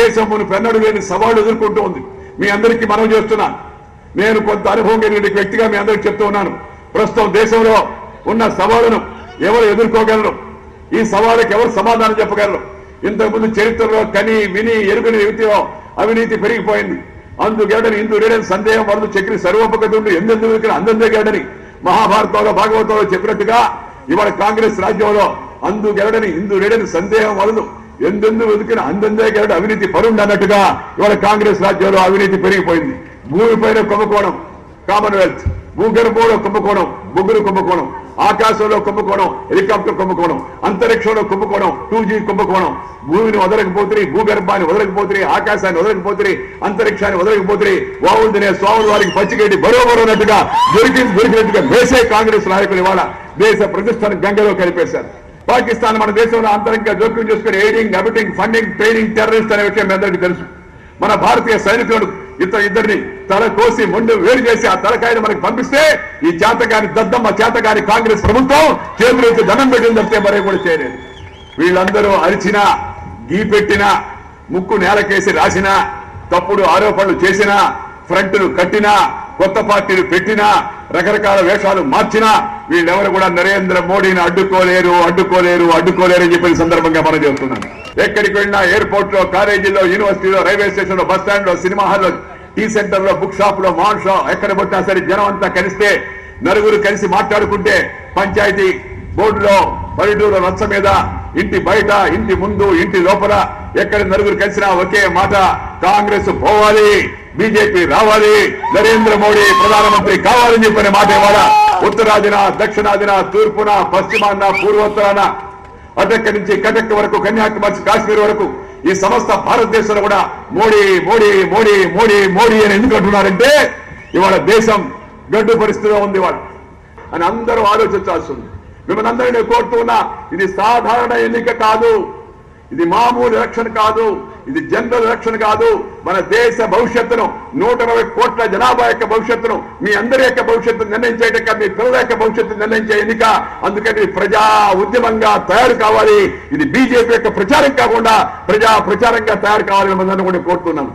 దేశం పెన్నడు లేని సవాళ్లు ఎదుర్కొంటూ ఉంది. మీ అందరికీ మనవి చేస్తున్నాను. నేను కొంత అనుభవం కలిగిన వ్యక్తిగా మీ అందరికీ చెప్తూ ఉన్నాను. ప్రస్తుతం దేశంలో ఉన్న సవాళ్లను ఎవరు ఎదుర్కోగలరు, ఈ సవాళ్ళకి ఎవరు సమాధానం చెప్పగలరు? ఇంతకుముందు చరిత్రలో కని విని ఎరుగని వ్యక్తిలో అవినీతి పెరిగిపోయింది. అందుకేడని ఇందు రేడని సందేహం వరదు చక్రి సర్వోపగతుడు ఎందెందుకు అందందే గేడని మహాభారతంలో భాగవతంలో చెప్పినట్టుగా ఇవాళ కాంగ్రెస్ రాజ్యంలో అందుకెరడని ఇందు రేడని సందేహం వలదు ఎందెందు వెతికిన అందందే గేడు అవినీతి పరుండి అన్నట్టుగా ఇవాళ కాంగ్రెస్ రాజ్యంలో అవినీతి పెరిగిపోయింది. భూమిపైన కుంభకోణం కామన్వెల్త్, భూగర్భంలో కుంభకోణం బొగ్గులు కుంభకోణం, ఆకాశంలో కుంభకోణం హెలికాప్టర్ కుంభకోణం, అంతరిక్షంలో కుంభకోణం 2G కుంభకోణం. భూమిని వదలకపోతే, భూగర్భాన్ని వదలకపోతే, ఆకాశాన్ని వదలకపోతే, అంతరిక్షాన్ని వదలకపోతే వావులు తినే స్వాములు వారికి పచ్చిగడ్డి బరోబరోనట్టుగా దొరికినట్టుగా వేసే కాంగ్రెస్ నాయకులు ఇవాళ దేశ ప్రతిష్టను గంగలో కలిపేశారు. పాకిస్తాన్ మన దేశంలో అంతరంగా జోక్యం చేసుకుని ఎయిడింగ్, అబిటింగ్, ఫండింగ్, ట్రైనింగ్ టెర్రరిస్ట్ అనే విషయం మీ అందరికీ తెలుసు. మన భారతీయ సైనికులను ఇద్దరిని తల కోసి మొండు వేరు చేసి ఆ తలకాయను మనకు పంపిస్తే ఈ చేతగాని దద్దమ్మ చేతగాని కాంగ్రెస్ ప్రభుత్వం చేతులెత్తి దండం పెట్టింది తప్పితే మరే కూడా చేయలేదు. వీళ్ళందరూ అరిచినా, గీపెట్టినా, ముక్కు నేలకేసి రాసినా, తప్పుడు ఆరోపణలు చేసినా, ఫ్రంట్ను కట్టినా, కొత్త పార్టీలు పెట్టినా, రకరకాల వేషాలు మార్చినా వీళ్ళెవరు కూడా నరేంద్ర మోడీని అడ్డుకోలేరు అని చెప్పిన సందర్భంగా మనం చెబుతున్నాం. ఎక్కడికి వెళ్ళినా ఎయిర్పోర్ట్ లో, కాలేజీలో, యూనివర్సిటీలో, రైల్వే స్టేషన్ లో, బస్ స్టాండ్ లో, సినిమా హాల్లో, టీ సెంటర్ లో, బుక్ షాప్ లో, మాల్ షాప్ ఎక్కడ పట్టినా సరే జనం అంతా కలిస్తే నలుగురు కలిసి మాట్లాడుకుంటే పంచాయతీ బోర్డులో, పల్లెటూరు రచ్చ మీద, ఇంటి బయట, ఇంటి ముందు, ఇంటి లోపల ఎక్కడ నలుగురు కలిసినా ఒకే మాట, కాంగ్రెస్ పోవాలి, బీజేపీ రావాలి, నరేంద్ర మోడీ ప్రధానమంత్రి కావాలని చెప్పిన మాట ఇవాళ ఉత్తరాదిన, దక్షిణాదిన, తూర్పున, పశ్చిమాన, పూర్వోత్తరాన, అటెక్క నుంచి కటక్ వరకు, కన్యాకుమారి, కాశ్మీర్ వరకు ఈ సమస్త భారతదేశంలో కూడా మోడీ మోడీ మోడీ మోడీ మోడీ అని ఎందుకు అంటున్నారంటే ఇవాళ దేశం గడ్డు పరిస్థితిలో ఉంది ఇవాళ అని అందరూ ఆలోచించాల్సి ఉంది. మిమ్మల్ని అందరినీ కోరుతున్నా, ఇది సాధారణ ఎన్నిక కాదు, ఇది మామూలు ఎలక్షన్ కాదు, ఇది జనరల్ ఎలక్షన్ కాదు. మన దేశ భవిష్యత్తును, 120 కోట్ల జనాభా యొక్క భవిష్యత్తును, మీ అందరి యొక్క భవిష్యత్తును నిర్ణయించేట, మీ పిల్లల యొక్క భవిష్యత్తును నిర్ణయించే ఎన్నిక. అందుకని ప్రజా ఉద్యమంగా తయారు కావాలి. ఇది బీజేపీ యొక్క ప్రచారం కాకుండా ప్రజా ప్రచారంగా తయారు కావాలని మనందరూ కూడా కోరుతున్నాను.